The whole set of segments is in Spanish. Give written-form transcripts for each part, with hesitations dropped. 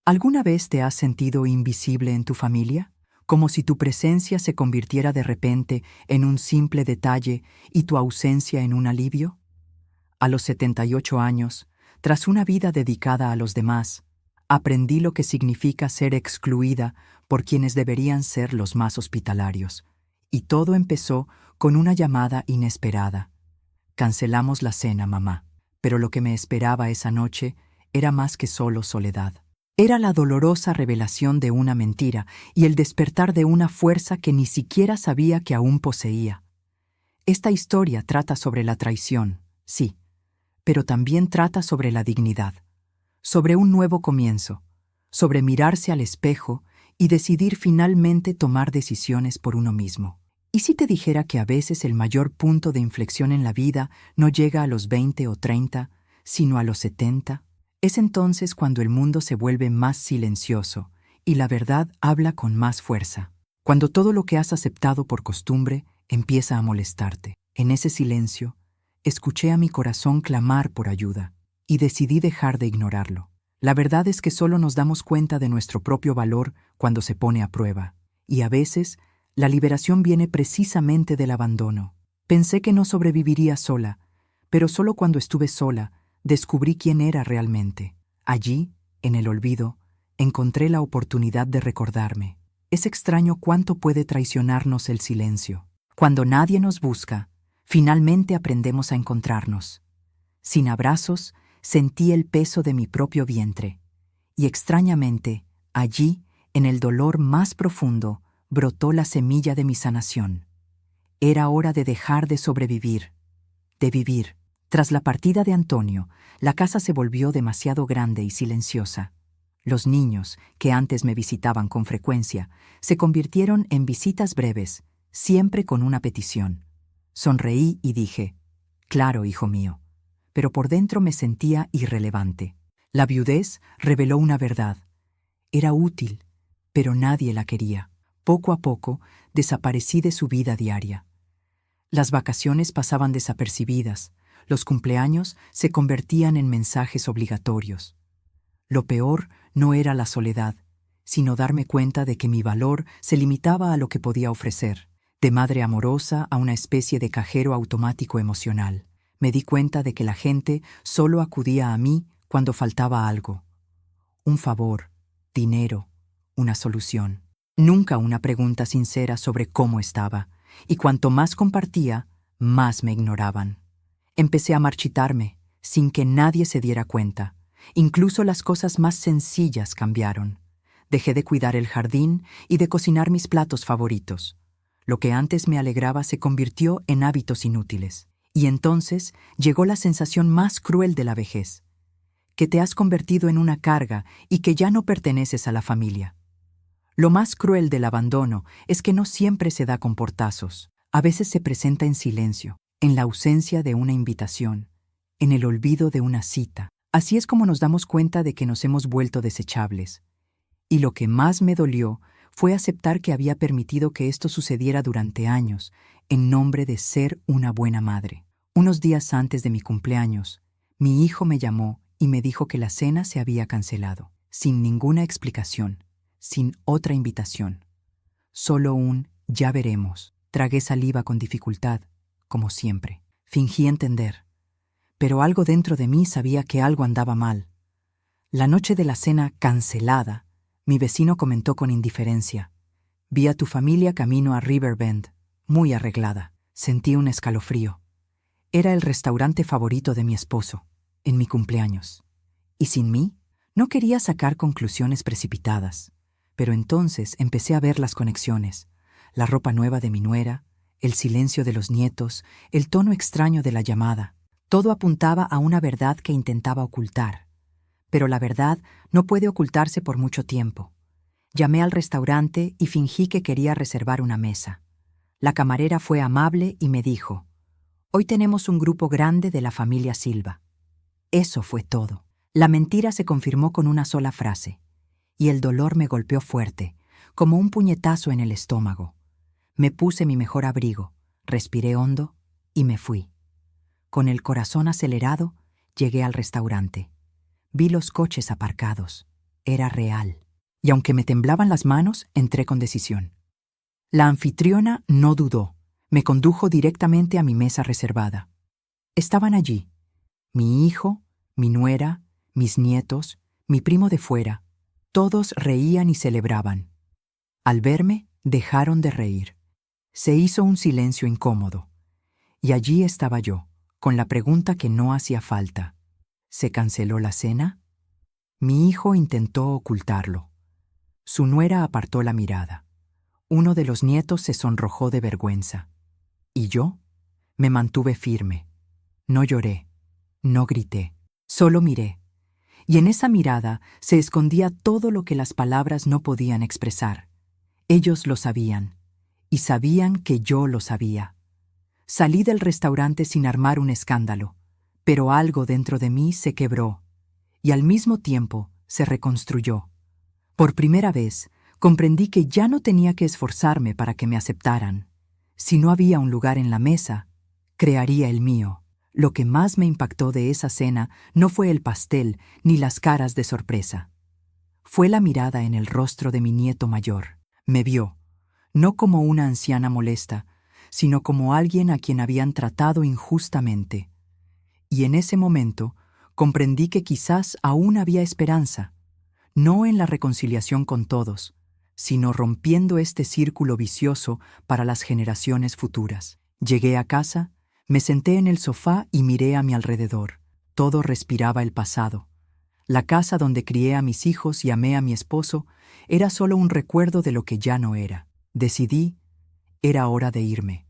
¿Alguna vez te has sentido invisible en tu familia? Como si tu presencia se convirtiera de repente en un simple detalle y tu ausencia en un alivio. A los 78 años, tras una vida dedicada a los demás, aprendí lo que significa ser excluida por quienes deberían ser los más hospitalarios. Y todo empezó con una llamada inesperada. Cancelamos la cena, mamá. Pero lo que me esperaba esa noche era más que solo soledad. Era la dolorosa revelación de una mentira y el despertar de una fuerza que ni siquiera sabía que aún poseía. Esta historia trata sobre la traición, sí, pero también trata sobre la dignidad, sobre un nuevo comienzo, sobre mirarse al espejo y decidir finalmente tomar decisiones por uno mismo. ¿Y si te dijera que a veces el mayor punto de inflexión en la vida no llega a los 20 o 30, sino a los 70? Es entonces cuando el mundo se vuelve más silencioso y la verdad habla con más fuerza. Cuando todo lo que has aceptado por costumbre empieza a molestarte. En ese silencio, escuché a mi corazón clamar por ayuda y decidí dejar de ignorarlo. La verdad es que solo nos damos cuenta de nuestro propio valor cuando se pone a prueba, y a veces la liberación viene precisamente del abandono. Pensé que no sobreviviría sola, pero solo cuando estuve sola descubrí quién era realmente. Allí, en el olvido, encontré la oportunidad de recordarme. Es extraño cuánto puede traicionarnos el silencio. Cuando nadie nos busca, finalmente aprendemos a encontrarnos. Sin abrazos, sentí el peso de mi propio vientre. Y extrañamente, allí, en el dolor más profundo, brotó la semilla de mi sanación. Era hora de dejar de sobrevivir, de vivir. Tras la partida de Antonio, la casa se volvió demasiado grande y silenciosa. Los niños, que antes me visitaban con frecuencia, se convirtieron en visitas breves, siempre con una petición. Sonreí y dije, «Claro, hijo mío», pero por dentro me sentía irrelevante. La viudez reveló una verdad. Era útil, pero nadie la quería. Poco a poco, desaparecí de su vida diaria. Las vacaciones pasaban desapercibidas. Los cumpleaños se convertían en mensajes obligatorios. Lo peor no era la soledad, sino darme cuenta de que mi valor se limitaba a lo que podía ofrecer. De madre amorosa a una especie de cajero automático emocional. Me di cuenta de que la gente solo acudía a mí cuando faltaba algo. Un favor, dinero, una solución. Nunca una pregunta sincera sobre cómo estaba, y cuanto más compartía, más me ignoraban. Empecé a marchitarme, sin que nadie se diera cuenta. Incluso las cosas más sencillas cambiaron. Dejé de cuidar el jardín y de cocinar mis platos favoritos. Lo que antes me alegraba se convirtió en hábitos inútiles. Y entonces llegó la sensación más cruel de la vejez, que te has convertido en una carga y que ya no perteneces a la familia. Lo más cruel del abandono es que no siempre se da con portazos. A veces se presenta en silencio, en la ausencia de una invitación, en el olvido de una cita. Así es como nos damos cuenta de que nos hemos vuelto desechables. Y lo que más me dolió fue aceptar que había permitido que esto sucediera durante años, en nombre de ser una buena madre. Unos días antes de mi cumpleaños, mi hijo me llamó y me dijo que la cena se había cancelado, sin ninguna explicación, sin otra invitación. Solo un «ya veremos». Tragué saliva con dificultad, como siempre. Fingí entender, pero algo dentro de mí sabía que algo andaba mal. La noche de la cena cancelada, mi vecino comentó con indiferencia: «Vi a tu familia camino a Riverbend, muy arreglada». Sentí un escalofrío. Era el restaurante favorito de mi esposo, en mi cumpleaños. ¿Y sin mí? No quería sacar conclusiones precipitadas, pero entonces empecé a ver las conexiones. La ropa nueva de mi nuera, el silencio de los nietos, el tono extraño de la llamada. Todo apuntaba a una verdad que intentaba ocultar. Pero la verdad no puede ocultarse por mucho tiempo. Llamé al restaurante y fingí que quería reservar una mesa. La camarera fue amable y me dijo: «Hoy tenemos un grupo grande de la familia Silva». Eso fue todo. La mentira se confirmó con una sola frase, y el dolor me golpeó fuerte, como un puñetazo en el estómago. Me puse mi mejor abrigo, respiré hondo y me fui. Con el corazón acelerado, llegué al restaurante. Vi los coches aparcados. era real. Y aunque me temblaban las manos, entré con decisión. La anfitriona no dudó. Me condujo directamente a mi mesa reservada. Estaban allí mi hijo, mi nuera, mis nietos, mi primo de fuera. Todos reían y celebraban. Al verme, dejaron de reír. Se hizo un silencio incómodo. Y allí estaba yo, con la pregunta que no hacía falta. ¿Se canceló la cena? Mi hijo intentó ocultarlo. Su nuera apartó la mirada. Uno de los nietos se sonrojó de vergüenza. ¿Y yo? Me mantuve firme. No lloré, no grité, solo miré. Y en esa mirada se escondía todo lo que las palabras no podían expresar. Ellos lo sabían, y sabían que yo lo sabía. Salí del restaurante sin armar un escándalo, pero algo dentro de mí se quebró, y al mismo tiempo se reconstruyó. Por primera vez, comprendí que ya no tenía que esforzarme para que me aceptaran. Si no había un lugar en la mesa, crearía el mío. Lo que más me impactó de esa cena no fue el pastel ni las caras de sorpresa. Fue la mirada en el rostro de mi nieto mayor. Me vio, no como una anciana molesta, sino como alguien a quien habían tratado injustamente. Y en ese momento comprendí que quizás aún había esperanza, no en la reconciliación con todos, sino rompiendo este círculo vicioso para las generaciones futuras. Llegué a casa, me senté en el sofá y miré a mi alrededor. Todo respiraba el pasado. La casa donde crié a mis hijos y amé a mi esposo era solo un recuerdo de lo que ya no era. Decidí, era hora de irme.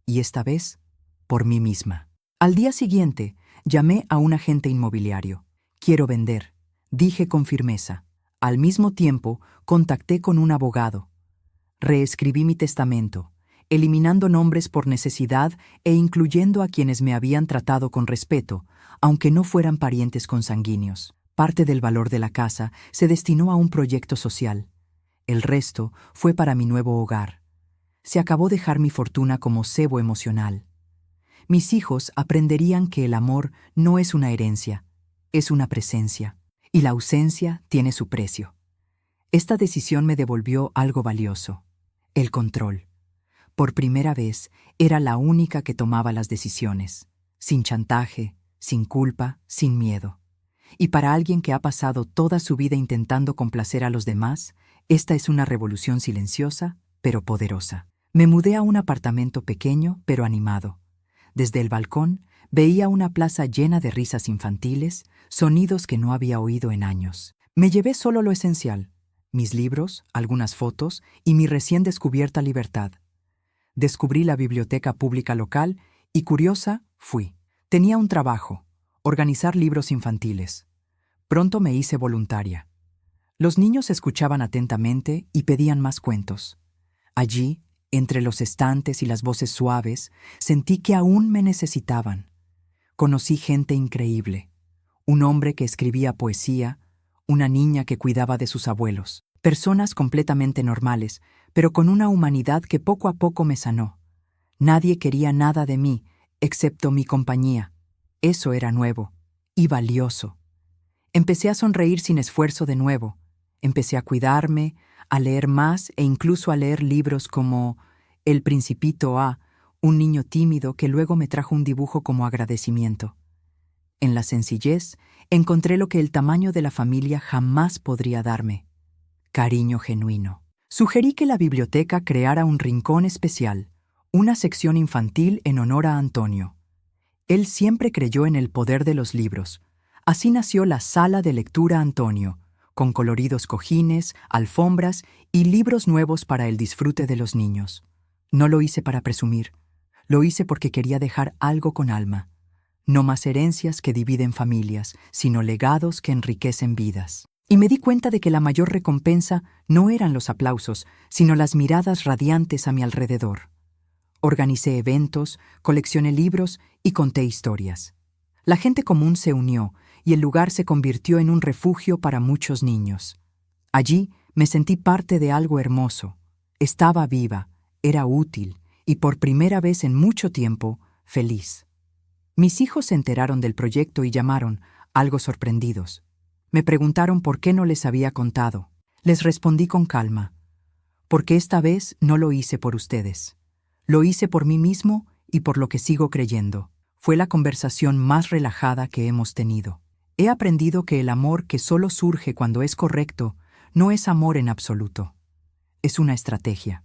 Y esta vez, por mí misma. Al día siguiente, llamé a un agente inmobiliario. Quiero vender, dije con firmeza. Al mismo tiempo, contacté con un abogado. Reescribí mi testamento, eliminando nombres por necesidad e incluyendo a quienes me habían tratado con respeto, aunque no fueran parientes consanguíneos. Parte del valor de la casa se destinó a un proyecto social. El resto fue para mi nuevo hogar. Se acabó dejar mi fortuna como cebo emocional. Mis hijos aprenderían que el amor no es una herencia, es una presencia, y la ausencia tiene su precio. Esta decisión me devolvió algo valioso: el control. Por primera vez, era la única que tomaba las decisiones, sin chantaje, sin culpa, sin miedo. Y para alguien que ha pasado toda su vida intentando complacer a los demás, esta es una revolución silenciosa, pero poderosa. Me mudé a un apartamento pequeño, pero animado. Desde el balcón, veía una plaza llena de risas infantiles, sonidos que no había oído en años. Me llevé solo lo esencial: mis libros, algunas fotos y mi recién descubierta libertad. Descubrí la biblioteca pública local y, curiosa, fui. Tenía un trabajo: organizar libros infantiles. Pronto me hice voluntaria. Los niños escuchaban atentamente y pedían más cuentos. Allí, entre los estantes y las voces suaves, sentí que aún me necesitaban. Conocí gente increíble: un hombre que escribía poesía, una niña que cuidaba de sus abuelos. Personas completamente normales, pero con una humanidad que poco a poco me sanó. Nadie quería nada de mí, excepto mi compañía. Eso era nuevo y valioso. Empecé a sonreír sin esfuerzo de nuevo. Empecé a cuidarme, a leer más e incluso a leer libros como El Principito A, un niño tímido que luego me trajo un dibujo como agradecimiento. En la sencillez, encontré lo que el tamaño de la familia jamás podría darme: cariño genuino. Sugerí que la biblioteca creara un rincón especial, una sección infantil en honor a Antonio. Él siempre creyó en el poder de los libros. Así nació la Sala de Lectura Antonio, con coloridos cojines, alfombras y libros nuevos para el disfrute de los niños. No lo hice para presumir, lo hice porque quería dejar algo con alma. No más herencias que dividen familias, sino legados que enriquecen vidas. Y me di cuenta de que la mayor recompensa no eran los aplausos, sino las miradas radiantes a mi alrededor. Organicé eventos, coleccioné libros y conté historias. La gente común se unió y el lugar se convirtió en un refugio para muchos niños. Allí me sentí parte de algo hermoso. Estaba viva, era útil y por primera vez en mucho tiempo, feliz. Mis hijos se enteraron del proyecto y llamaron, algo sorprendidos: Me preguntaron por qué no les había contado. Les respondí con calma, porque esta vez no lo hice por ustedes. Lo hice por mí mismo y por lo que sigo creyendo. Fue la conversación más relajada que hemos tenido. He aprendido que el amor que solo surge cuando es correcto no es amor en absoluto. Es una estrategia.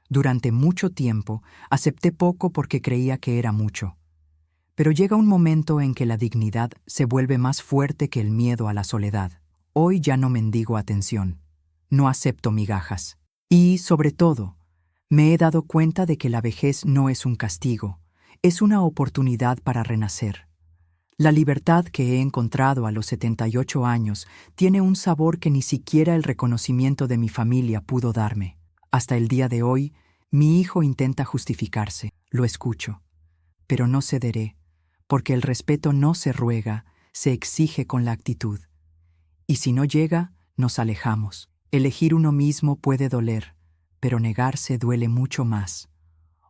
Durante mucho tiempo acepté poco porque creía que era mucho. Pero llega un momento en que la dignidad se vuelve más fuerte que el miedo a la soledad. Hoy ya no mendigo atención. No acepto migajas. Y, sobre todo, me he dado cuenta de que la vejez no es un castigo, es una oportunidad para renacer. La libertad que he encontrado a los 78 años tiene un sabor que ni siquiera el reconocimiento de mi familia pudo darme. Hasta el día de hoy, mi hijo intenta justificarse, lo escucho, pero no cederé, porque el respeto no se ruega, se exige con la actitud. Y si no llega, nos alejamos. Elegir uno mismo puede doler, pero negarse duele mucho más.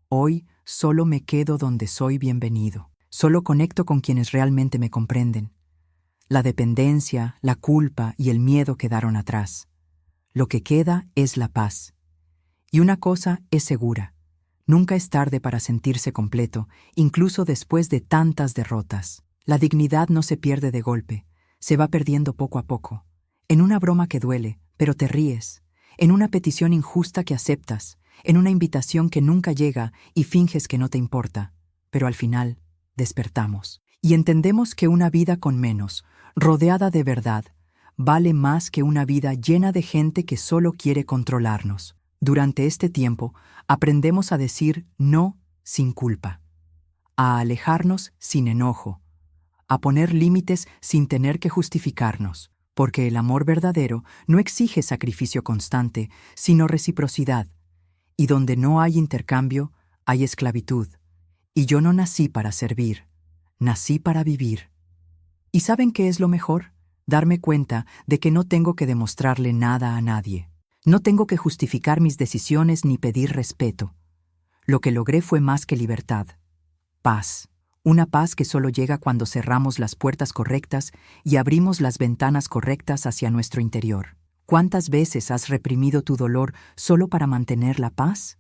Hoy solo me quedo donde soy bienvenido. Solo conecto con quienes realmente me comprenden. La dependencia, la culpa y el miedo quedaron atrás. Lo que queda es la paz. Y una cosa es segura. Nunca es tarde para sentirse completo, incluso después de tantas derrotas. La dignidad no se pierde de golpe, se va perdiendo poco a poco. En una broma que duele, pero te ríes. En una petición injusta que aceptas. En una invitación que nunca llega y finges que no te importa. Pero al final, despertamos. Y entendemos que una vida con menos, rodeada de verdad, vale más que una vida llena de gente que solo quiere controlarnos. Durante este tiempo, aprendemos a decir no sin culpa, a alejarnos sin enojo, a poner límites sin tener que justificarnos, porque el amor verdadero no exige sacrificio constante, sino reciprocidad, y donde no hay intercambio, hay esclavitud. Y yo no nací para servir, nací para vivir. ¿Y saben qué es lo mejor? Darme cuenta de que no tengo que demostrarle nada a nadie. No tengo que justificar mis decisiones ni pedir respeto. Lo que logré fue más que libertad. Paz. Una paz que solo llega cuando cerramos las puertas correctas y abrimos las ventanas correctas hacia nuestro interior. ¿Cuántas veces has reprimido tu dolor solo para mantener la paz?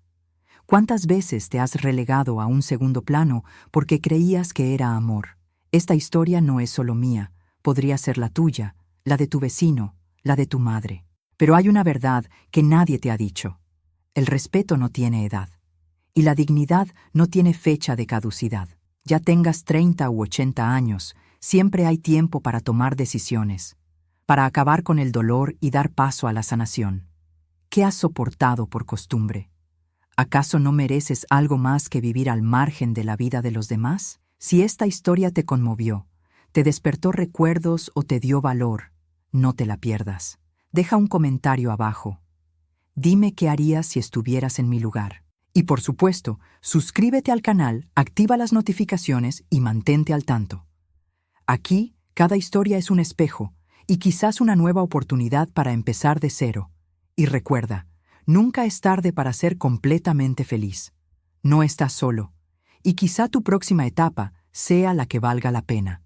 ¿Cuántas veces te has relegado a un segundo plano porque creías que era amor? Esta historia no es solo mía, podría ser la tuya, la de tu vecino, la de tu madre. Pero hay una verdad que nadie te ha dicho. El respeto no tiene edad. Y la dignidad no tiene fecha de caducidad. Ya tengas 30 u 80 años, siempre hay tiempo para tomar decisiones, para acabar con el dolor y dar paso a la sanación. ¿Qué has soportado por costumbre? ¿Acaso no mereces algo más que vivir al margen de la vida de los demás? Si esta historia te conmovió, te despertó recuerdos o te dio valor, no te la pierdas. Deja un comentario abajo. Dime qué harías si estuvieras en mi lugar. Y por supuesto, suscríbete al canal, activa las notificaciones y mantente al tanto. Aquí, cada historia es un espejo y quizás una nueva oportunidad para empezar de cero. Y recuerda, nunca es tarde para ser completamente feliz. No estás solo. Y quizá tu próxima etapa sea la que valga la pena.